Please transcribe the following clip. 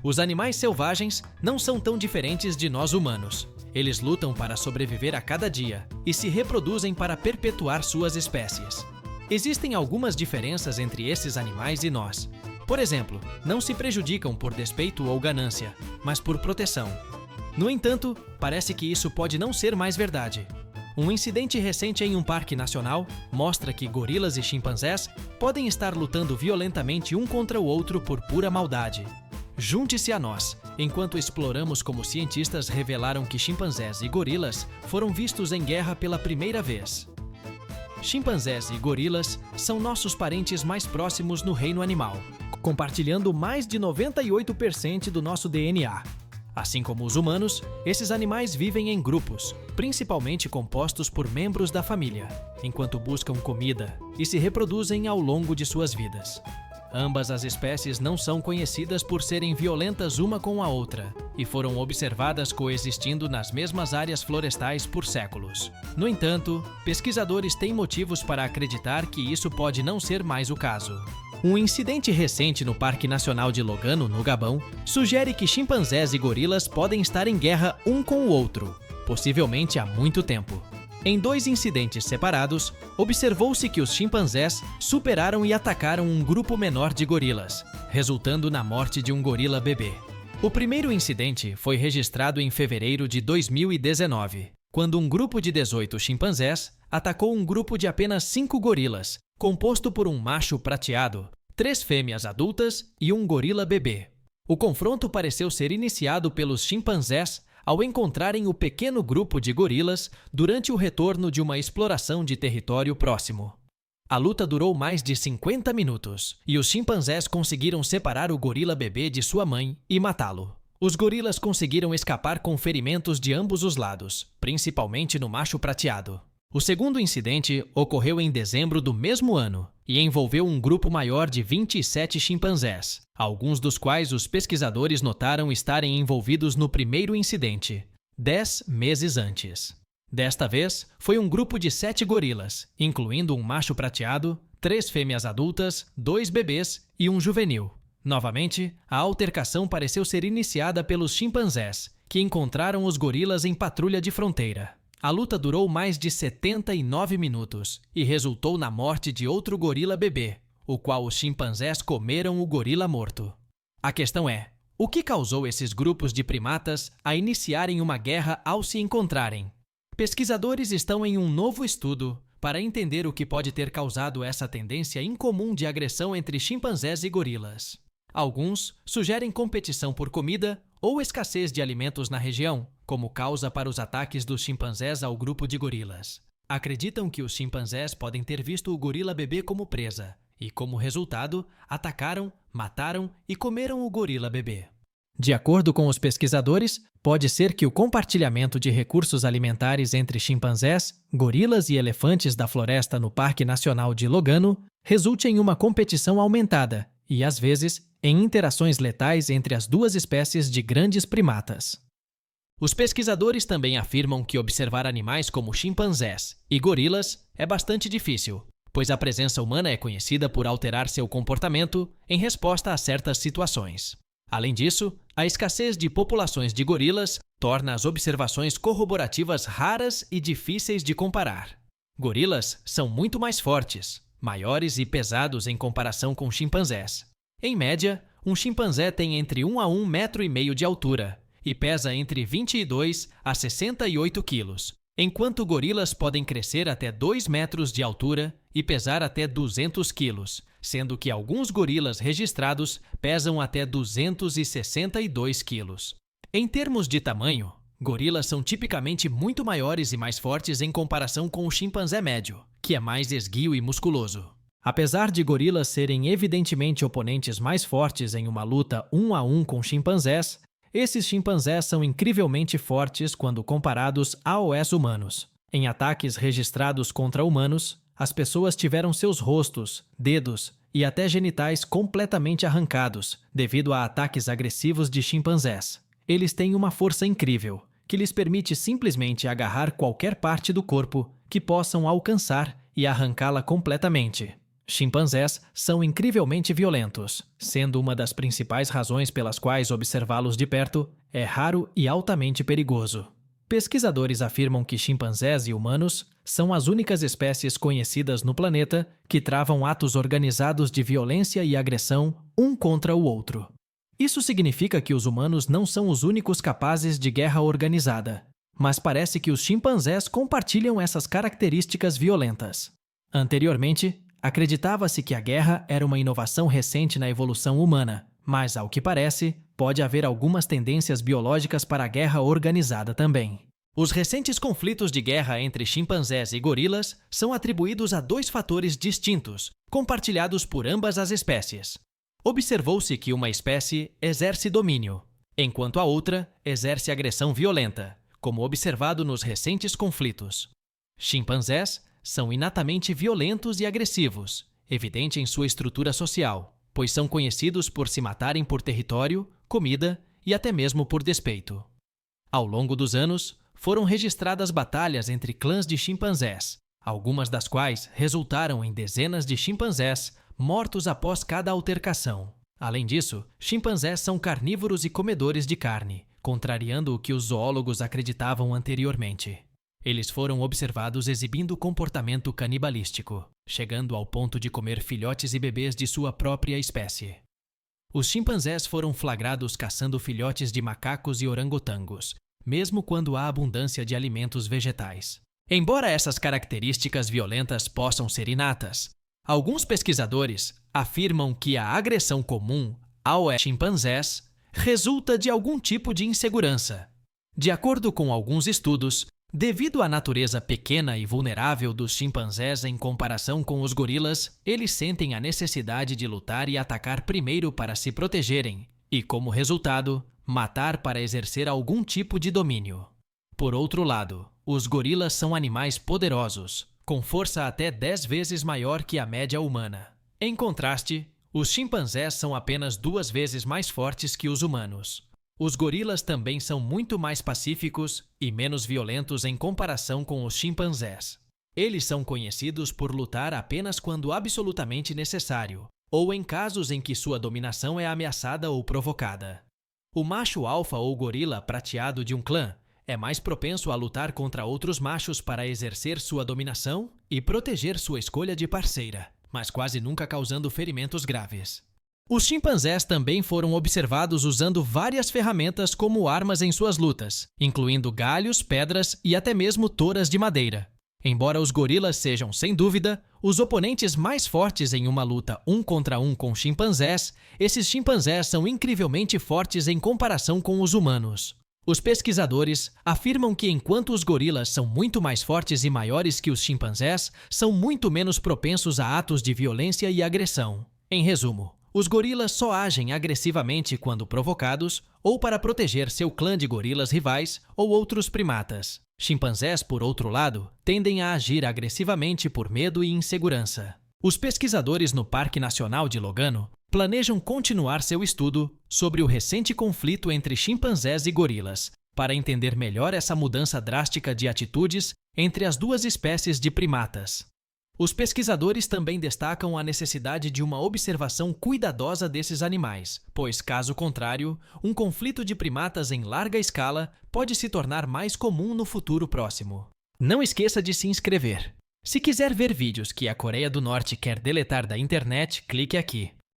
Os animais selvagens não são tão diferentes de nós humanos. Eles lutam para sobreviver a cada dia e se reproduzem para perpetuar suas espécies. Existem algumas diferenças entre esses animais e nós. Por exemplo, não se prejudicam por despeito ou ganância, mas por proteção. No entanto, parece que isso pode não ser mais verdade. Um incidente recente em um parque nacional mostra que gorilas e chimpanzés podem estar lutando violentamente um contra o outro por pura maldade. Junte-se a nós, enquanto exploramos como cientistas revelaram que chimpanzés e gorilas foram vistos em guerra pela primeira vez. Chimpanzés e gorilas são nossos parentes mais próximos no reino animal, compartilhando mais de 98% do nosso DNA. Assim como os humanos, esses animais vivem em grupos, principalmente compostos por membros da família, enquanto buscam comida e se reproduzem ao longo de suas vidas. Ambas as espécies não são conhecidas por serem violentas uma com a outra e foram observadas coexistindo nas mesmas áreas florestais por séculos. No entanto, pesquisadores têm motivos para acreditar que isso pode não ser mais o caso. Um incidente recente no Parque Nacional de Logano, no Gabão, sugere que chimpanzés e gorilas podem estar em guerra um com o outro, possivelmente há muito tempo. Em 2 incidentes separados, observou-se que os chimpanzés superaram e atacaram um grupo menor de gorilas, resultando na morte de um gorila bebê. O primeiro incidente foi registrado em fevereiro de 2019, quando um grupo de 18 chimpanzés atacou um grupo de apenas 5 gorilas, composto por um macho prateado, 3 fêmeas adultas e um gorila bebê. O confronto pareceu ser iniciado pelos chimpanzés ao encontrarem o pequeno grupo de gorilas durante o retorno de uma exploração de território próximo. A luta durou mais de 50 minutos e os chimpanzés conseguiram separar o gorila bebê de sua mãe e matá-lo. Os gorilas conseguiram escapar com ferimentos de ambos os lados, principalmente no macho prateado. O segundo incidente ocorreu em dezembro do mesmo ano e envolveu um grupo maior de 27 chimpanzés, alguns dos quais os pesquisadores notaram estarem envolvidos no primeiro incidente, 10 meses antes. Desta vez, foi um grupo de 7 gorilas, incluindo um macho prateado, 3 fêmeas adultas, 2 bebês e um juvenil. Novamente, a altercação pareceu ser iniciada pelos chimpanzés, que encontraram os gorilas em patrulha de fronteira. A luta durou mais de 79 minutos e resultou na morte de outro gorila bebê, o qual os chimpanzés comeram o gorila morto. A questão é, o que causou esses grupos de primatas a iniciarem uma guerra ao se encontrarem? Pesquisadores estão em um novo estudo para entender o que pode ter causado essa tendência incomum de agressão entre chimpanzés e gorilas. Alguns sugerem competição por comida ou escassez de alimentos na região, como causa para os ataques dos chimpanzés ao grupo de gorilas. Acreditam que os chimpanzés podem ter visto o gorila bebê como presa e, como resultado, atacaram, mataram e comeram o gorila bebê. De acordo com os pesquisadores, pode ser que o compartilhamento de recursos alimentares entre chimpanzés, gorilas e elefantes da floresta no Parque Nacional de Logano resulte em uma competição aumentada e, às vezes, em interações letais entre as duas espécies de grandes primatas. Os pesquisadores também afirmam que observar animais como chimpanzés e gorilas é bastante difícil, pois a presença humana é conhecida por alterar seu comportamento em resposta a certas situações. Além disso, a escassez de populações de gorilas torna as observações corroborativas raras e difíceis de comparar. Gorilas são muito mais fortes, maiores e pesados em comparação com chimpanzés. Em média, um chimpanzé tem entre 1 a 1,5 metros de altura e pesa entre 22 a 68 quilos, enquanto gorilas podem crescer até 2 metros de altura e pesar até 200 quilos, sendo que alguns gorilas registrados pesam até 262 quilos. Em termos de tamanho, gorilas são tipicamente muito maiores e mais fortes em comparação com o chimpanzé médio, que é mais esguio e musculoso. Apesar de gorilas serem evidentemente oponentes mais fortes em uma luta 1 a 1 com chimpanzés, esses chimpanzés são incrivelmente fortes quando comparados aos humanos. Em ataques registrados contra humanos, as pessoas tiveram seus rostos, dedos e até genitais completamente arrancados devido a ataques agressivos de chimpanzés. Eles têm uma força incrível, que lhes permite simplesmente agarrar qualquer parte do corpo que possam alcançar e arrancá-la completamente. Chimpanzés são incrivelmente violentos, sendo uma das principais razões pelas quais observá-los de perto é raro e altamente perigoso. Pesquisadores afirmam que chimpanzés e humanos são as únicas espécies conhecidas no planeta que travam atos organizados de violência e agressão um contra o outro. Isso significa que os humanos não são os únicos capazes de guerra organizada, mas parece que os chimpanzés compartilham essas características violentas. Anteriormente, acreditava-se que a guerra era uma inovação recente na evolução humana, mas, ao que parece, pode haver algumas tendências biológicas para a guerra organizada também. Os recentes conflitos de guerra entre chimpanzés e gorilas são atribuídos a dois fatores distintos, compartilhados por ambas as espécies. Observou-se que uma espécie exerce domínio, enquanto a outra exerce agressão violenta, como observado nos recentes conflitos. Chimpanzés são inatamente violentos e agressivos, evidente em sua estrutura social, pois são conhecidos por se matarem por território, comida e até mesmo por despeito. Ao longo dos anos, foram registradas batalhas entre clãs de chimpanzés, algumas das quais resultaram em dezenas de chimpanzés mortos após cada altercação. Além disso, chimpanzés são carnívoros e comedores de carne, contrariando o que os zoólogos acreditavam anteriormente. Eles foram observados exibindo comportamento canibalístico, chegando ao ponto de comer filhotes e bebês de sua própria espécie. Os chimpanzés foram flagrados caçando filhotes de macacos e orangotangos, mesmo quando há abundância de alimentos vegetais. Embora essas características violentas possam ser inatas, alguns pesquisadores afirmam que a agressão comum aos chimpanzés resulta de algum tipo de insegurança. De acordo com alguns estudos, devido à natureza pequena e vulnerável dos chimpanzés em comparação com os gorilas, eles sentem a necessidade de lutar e atacar primeiro para se protegerem e, como resultado, matar para exercer algum tipo de domínio. Por outro lado, os gorilas são animais poderosos, com força até 10 vezes maior que a média humana. Em contraste, os chimpanzés são apenas 2 vezes mais fortes que os humanos. Os gorilas também são muito mais pacíficos e menos violentos em comparação com os chimpanzés. Eles são conhecidos por lutar apenas quando absolutamente necessário, ou em casos em que sua dominação é ameaçada ou provocada. O macho alfa ou gorila prateado de um clã é mais propenso a lutar contra outros machos para exercer sua dominação e proteger sua escolha de parceira, mas quase nunca causando ferimentos graves. Os chimpanzés também foram observados usando várias ferramentas como armas em suas lutas, incluindo galhos, pedras e até mesmo toras de madeira. Embora os gorilas sejam, sem dúvida, os oponentes mais fortes em uma luta um contra um com chimpanzés, esses chimpanzés são incrivelmente fortes em comparação com os humanos. Os pesquisadores afirmam que enquanto os gorilas são muito mais fortes e maiores que os chimpanzés, são muito menos propensos a atos de violência e agressão. Em resumo, os gorilas só agem agressivamente quando provocados ou para proteger seu clã de gorilas rivais ou outros primatas. Chimpanzés, por outro lado, tendem a agir agressivamente por medo e insegurança. Os pesquisadores no Parque Nacional de Logano planejam continuar seu estudo sobre o recente conflito entre chimpanzés e gorilas, para entender melhor essa mudança drástica de atitudes entre as duas espécies de primatas. Os pesquisadores também destacam a necessidade de uma observação cuidadosa desses animais, pois, caso contrário, um conflito de primatas em larga escala pode se tornar mais comum no futuro próximo. Não esqueça de se inscrever. Se quiser ver vídeos que a Coreia do Norte quer deletar da internet, clique aqui.